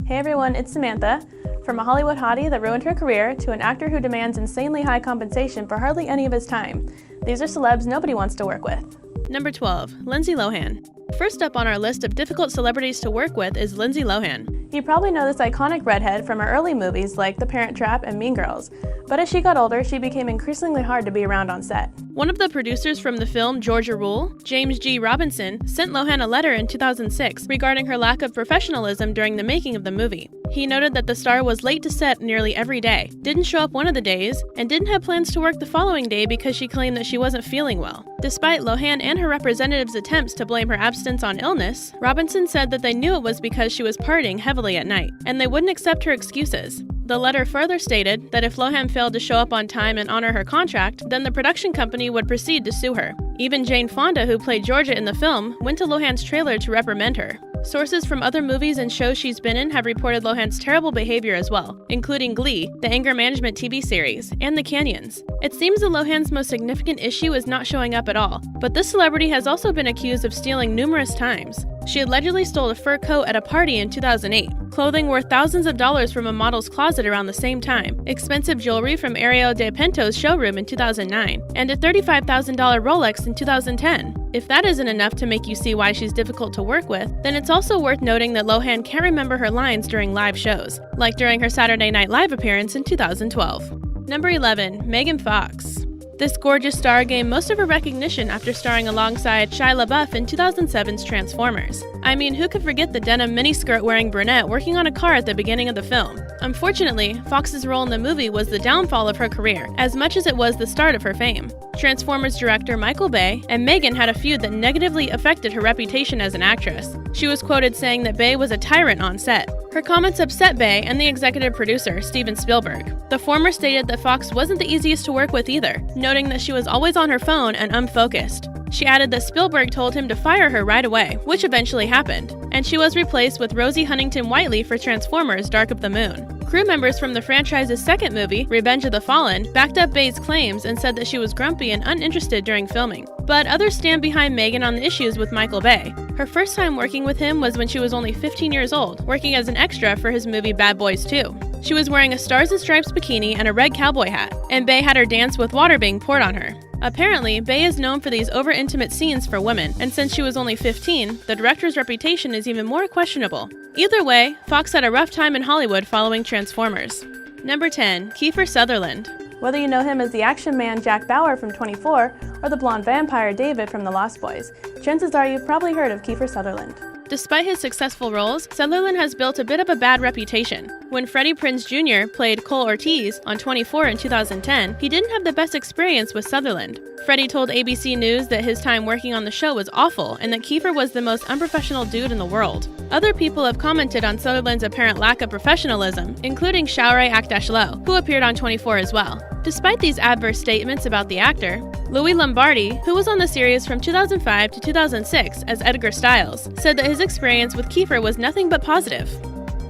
Hey everyone, it's Samantha. From a Hollywood hottie that ruined her career to an actor who demands insanely high compensation for hardly any of his time. These are celebs nobody wants to work with. Number 12. Lindsay Lohan. First up on our list of difficult celebrities to work with is Lindsay Lohan. You probably know this iconic redhead from her early movies like The Parent Trap and Mean Girls, but as she got older, she became increasingly hard to be around on set. One of the producers from the film Georgia Rule, James G. Robinson, sent Lohan a letter in 2006 regarding her lack of professionalism during the making of the movie. He noted that the star was late to set nearly every day, didn't show up one of the days, and didn't have plans to work the following day because she claimed that she wasn't feeling well. Despite Lohan and her representatives' attempts to blame her absence on illness, Robinson said that they knew it was because she was partying heavily at night, and they wouldn't accept her excuses. The letter further stated that if Lohan failed to show up on time and honor her contract, then the production company would proceed to sue her. Even Jane Fonda, who played Georgia in the film, went to Lohan's trailer to reprimand her. Sources from other movies and shows she's been in have reported Lohan's terrible behavior as well, including Glee, the anger management TV series, and The Canyons. It seems that Lohan's most significant issue is not showing up at all, but this celebrity has also been accused of stealing numerous times. She allegedly stole a fur coat at a party in 2008, clothing worth thousands of dollars from a model's closet around the same time, expensive jewelry from Ariel de Pinto's showroom in 2009, and a $35,000 Rolex in 2010. If that isn't enough to make you see why she's difficult to work with, then it's also worth noting that Lohan can't remember her lines during live shows, like during her Saturday Night Live appearance in 2012. Number 11. Megan Fox. This gorgeous star gained most of her recognition after starring alongside Shia LaBeouf in 2007's Transformers. I mean, who could forget the denim miniskirt wearing brunette working on a car at the beginning of the film? Unfortunately, Fox's role in the movie was the downfall of her career, as much as it was the start of her fame. Transformers director Michael Bay and Megan had a feud that negatively affected her reputation as an actress. She was quoted saying that Bay was a tyrant on set. Her comments upset Bay and the executive producer, Steven Spielberg. The former stated that Fox wasn't the easiest to work with either, noting that she was always on her phone and unfocused. She added that Spielberg told him to fire her right away, which eventually happened, and she was replaced with Rosie Huntington-Whiteley for Transformers: Dark of the Moon. Crew members from the franchise's second movie, Revenge of the Fallen, backed up Bay's claims and said that she was grumpy and uninterested during filming. But others stand behind Megan on the issues with Michael Bay. Her first time working with him was when she was only 15 years old, working as an extra for his movie Bad Boys 2. She was wearing a Stars and Stripes bikini and a red cowboy hat, and Bay had her dance with water being poured on her. Apparently, Bay is known for these over-intimate scenes for women, and since she was only 15, the director's reputation is even more questionable. Either way, Fox had a rough time in Hollywood following Transformers. Number 10. Kiefer Sutherland. Whether you know him as the action man Jack Bauer from 24 or the blonde vampire David from The Lost Boys, chances are you've probably heard of Kiefer Sutherland. Despite his successful roles, Sutherland has built a bit of a bad reputation. When Freddie Prinze Jr. played Cole Ortiz on 24 in 2010, he didn't have the best experience with Sutherland. Freddie told ABC News that his time working on the show was awful and that Kiefer was the most unprofessional dude in the world. Other people have commented on Sutherland's apparent lack of professionalism, including Shaurey Akdashlo, who appeared on 24 as well. Despite these adverse statements about the actor, Louis Lombardi, who was on the series from 2005 to 2006 as Edgar Stiles, said that his experience with Kiefer was nothing but positive.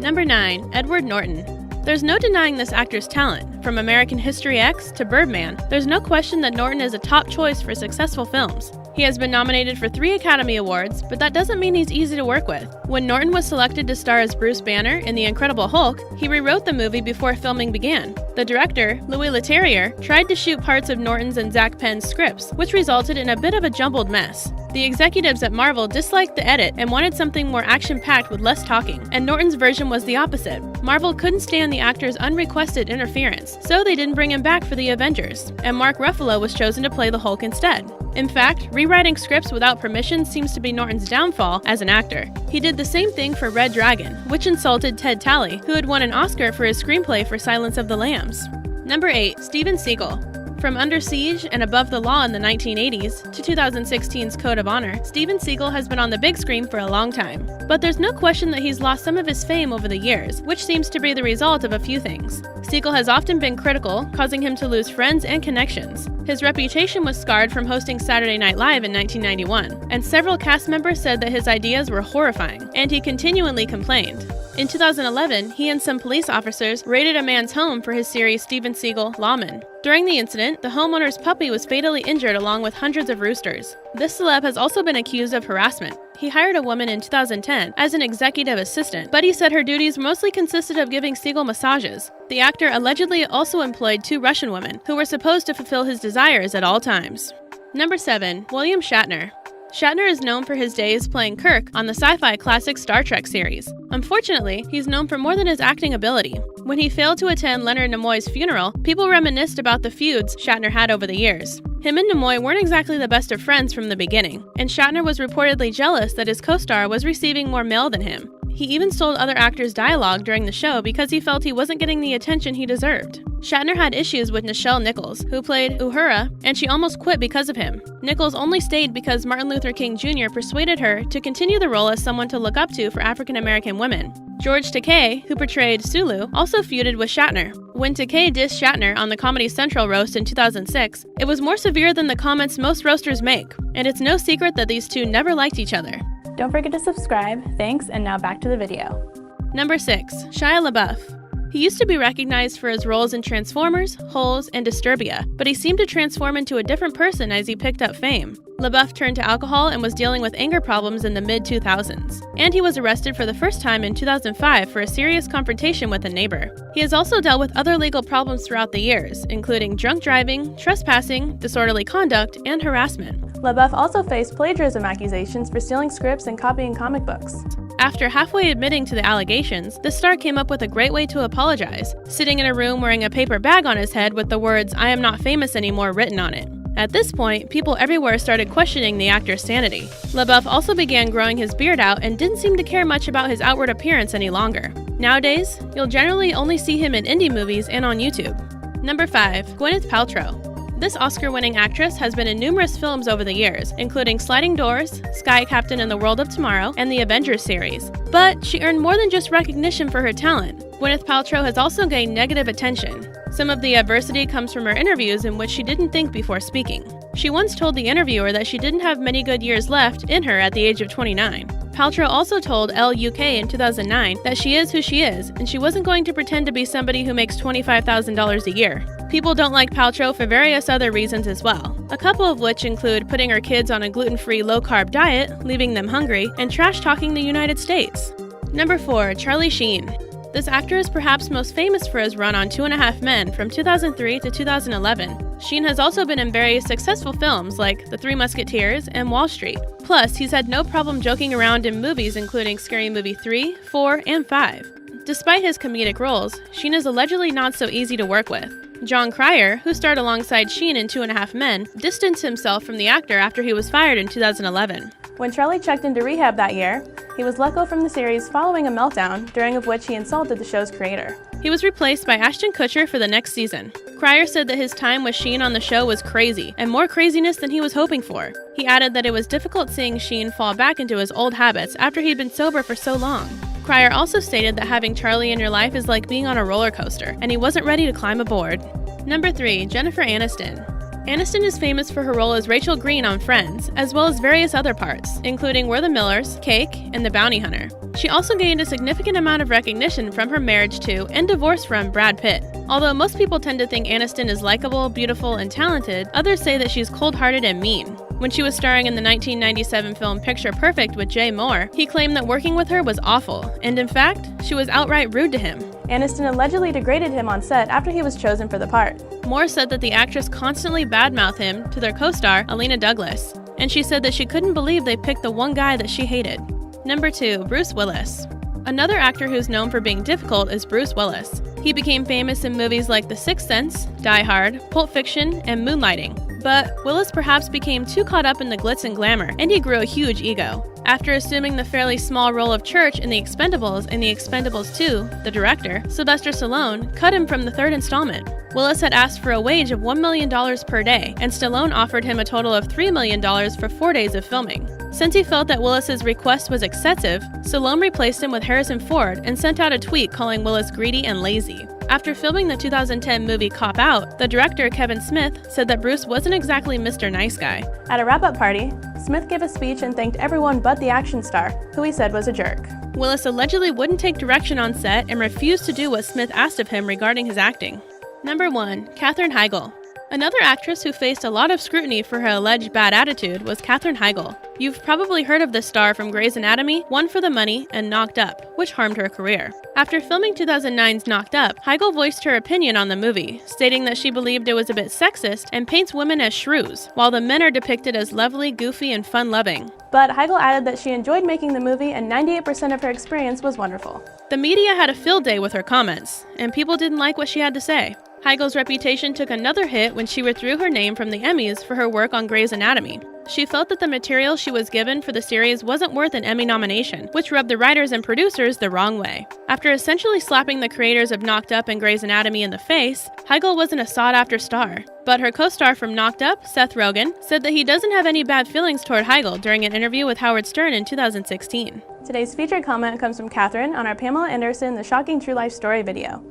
Number 9. Edward Norton. There's no denying this actor's talent. From American History X to Birdman, there's no question that Norton is a top choice for successful films. He has been nominated for 3 Academy Awards, but that doesn't mean he's easy to work with. When Norton was selected to star as Bruce Banner in The Incredible Hulk, he rewrote the movie before filming began. The director, Louis Leterrier, tried to shoot parts of Norton's and Zach Penn's scripts, which resulted in a bit of a jumbled mess. The executives at Marvel disliked the edit and wanted something more action-packed with less talking, and Norton's version was the opposite. Marvel couldn't stand the actor's unrequested interference, so they didn't bring him back for the Avengers, and Mark Ruffalo was chosen to play the Hulk instead. In fact, rewriting scripts without permission seems to be Norton's downfall as an actor. He did the same thing for Red Dragon, which insulted Ted Talley, who had won an Oscar for his screenplay for Silence of the Lambs. Number 8. Steven Seagal. From Under Siege and Above the Law in the 1980s to 2016's Code of Honor, Steven Seagal has been on the big screen for a long time. But there's no question that he's lost some of his fame over the years, which seems to be the result of a few things. Seagal has often been critical, causing him to lose friends and connections. His reputation was scarred from hosting Saturday Night Live in 1991, and several cast members said that his ideas were horrifying, and he continually complained. In 2011, he and some police officers raided a man's home for his series Steven Seagal Lawman. During the incident, the homeowner's puppy was fatally injured along with hundreds of roosters. This celeb has also been accused of harassment. He hired a woman in 2010 as an executive assistant, but he said her duties mostly consisted of giving Siegel massages. The actor allegedly also employed 2 Russian women, who were supposed to fulfill his desires at all times. Number 7. William Shatner. Shatner is known for his days playing Kirk on the sci-fi classic Star Trek series. Unfortunately, he's known for more than his acting ability. When he failed to attend Leonard Nimoy's funeral, people reminisced about the feuds Shatner had over the years. Him and Nimoy weren't exactly the best of friends from the beginning, and Shatner was reportedly jealous that his co-star was receiving more mail than him. He even stole other actors' dialogue during the show because he felt he wasn't getting the attention he deserved. Shatner had issues with Nichelle Nichols, who played Uhura, and she almost quit because of him. Nichols only stayed because Martin Luther King Jr. persuaded her to continue the role as someone to look up to for African American women. George Takei, who portrayed Sulu, also feuded with Shatner. When Takei dissed Shatner on the Comedy Central roast in 2006, it was more severe than the comments most roasters make, and it's no secret that these two never liked each other. Don't forget to subscribe. Thanks, and now back to the video. Number 6. Shia LaBeouf. He used to be recognized for his roles in Transformers, Holes, and Disturbia, but he seemed to transform into a different person as he picked up fame. LaBeouf turned to alcohol and was dealing with anger problems in the mid-2000s. And he was arrested for the first time in 2005 for a serious confrontation with a neighbor. He has also dealt with other legal problems throughout the years, including drunk driving, trespassing, disorderly conduct, and harassment. LaBeouf also faced plagiarism accusations for stealing scripts and copying comic books. After halfway admitting to the allegations, the star came up with a great way to apologize, sitting in a room wearing a paper bag on his head with the words, "I am not famous anymore" written on it. At this point, people everywhere started questioning the actor's sanity. LaBeouf also began growing his beard out and didn't seem to care much about his outward appearance any longer. Nowadays, you'll generally only see him in indie movies and on YouTube. Number 5. Gwyneth Paltrow. This Oscar-winning actress has been in numerous films over the years, including Sliding Doors, Sky Captain and the World of Tomorrow, and the Avengers series. But she earned more than just recognition for her talent. Gwyneth Paltrow has also gained negative attention. Some of the adversity comes from her interviews in which she didn't think before speaking. She once told the interviewer that she didn't have many good years left in her at the age of 29. Paltrow also told Elle UK in 2009 that she is who she is, and she wasn't going to pretend to be somebody who makes $25,000 a year. People don't like Paltrow for various other reasons as well, a couple of which include putting her kids on a gluten-free low-carb diet, leaving them hungry, and trash-talking the United States. Number 4. Charlie Sheen. This actor is perhaps most famous for his run on 2.5 Men from 2003 to 2011. Sheen has also been in various successful films like The Three Musketeers and Wall Street. Plus, he's had no problem joking around in movies including Scary Movie 3, 4, and 5. Despite his comedic roles, Sheen is allegedly not so easy to work with. John Cryer, who starred alongside Sheen in 2.5 Men, distanced himself from the actor after he was fired in 2011. When Charlie checked into rehab that year, he was let go from the series following a meltdown, during of which he insulted the show's creator. He was replaced by Ashton Kutcher for the next season. Cryer said that his time with Sheen on the show was crazy, and more craziness than he was hoping for. He added that it was difficult seeing Sheen fall back into his old habits after he'd been sober for so long. Cryer also stated that having Charlie in your life is like being on a roller coaster, and he wasn't ready to climb aboard. Number 3. Jennifer Aniston. Aniston is famous for her role as Rachel Green on Friends, as well as various other parts, including We're the Millers, Cake, and The Bounty Hunter. She also gained a significant amount of recognition from her marriage to and divorce from Brad Pitt. Although most people tend to think Aniston is likable, beautiful, and talented, others say that she's cold-hearted and mean. When she was starring in the 1997 film Picture Perfect with Jay Moore, he claimed that working with her was awful, and in fact, she was outright rude to him. Aniston allegedly degraded him on set after he was chosen for the part. Moore said that the actress constantly badmouthed him to their co-star, Alina Douglas, and she said that she couldn't believe they picked the one guy that she hated. Number 2. Bruce Willis. Another actor who's known for being difficult is Bruce Willis. He became famous in movies like The Sixth Sense, Die Hard, Pulp Fiction, and Moonlighting. But Willis perhaps became too caught up in the glitz and glamour, and he grew a huge ego. After assuming the fairly small role of Church in The Expendables and The Expendables 2, the director, Sylvester Stallone, cut him from the third installment. Willis had asked for a wage of $1 million per day, and Stallone offered him a total of $3 million for 4 days of filming. Since he felt that Willis's request was excessive, Stallone replaced him with Harrison Ford and sent out a tweet calling Willis greedy and lazy. After filming the 2010 movie Cop Out, the director Kevin Smith said that Bruce wasn't exactly Mr. Nice Guy. At a wrap-up party, Smith gave a speech and thanked everyone but the action star, who he said was a jerk. Willis allegedly wouldn't take direction on set and refused to do what Smith asked of him regarding his acting. Number 1. Katherine Heigl. Another actress who faced a lot of scrutiny for her alleged bad attitude was Katherine Heigl. You've probably heard of this star from Grey's Anatomy, One for the Money, and Knocked Up, which harmed her career. After filming 2009's Knocked Up, Heigl voiced her opinion on the movie, stating that she believed it was a bit sexist and paints women as shrews, while the men are depicted as lovely, goofy, and fun-loving. But Heigl added that she enjoyed making the movie and 98% of her experience was wonderful. The media had a field day with her comments, and people didn't like what she had to say. Heigl's reputation took another hit when she withdrew her name from the Emmys for her work on Grey's Anatomy. She felt that the material she was given for the series wasn't worth an Emmy nomination, which rubbed the writers and producers the wrong way. After essentially slapping the creators of Knocked Up and Grey's Anatomy in the face, Heigl wasn't a sought-after star. But her co-star from Knocked Up, Seth Rogen, said that he doesn't have any bad feelings toward Heigl during an interview with Howard Stern in 2016. Today's featured comment comes from Catherine on our Pamela Anderson The Shocking True Life Story video.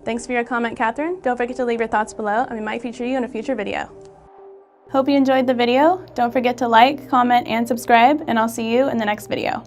Thanks for your comment, Catherine. Don't forget to leave your thoughts below and we might feature you in a future video. Hope you enjoyed the video. Don't forget to like, comment, and subscribe, and I'll see you in the next video.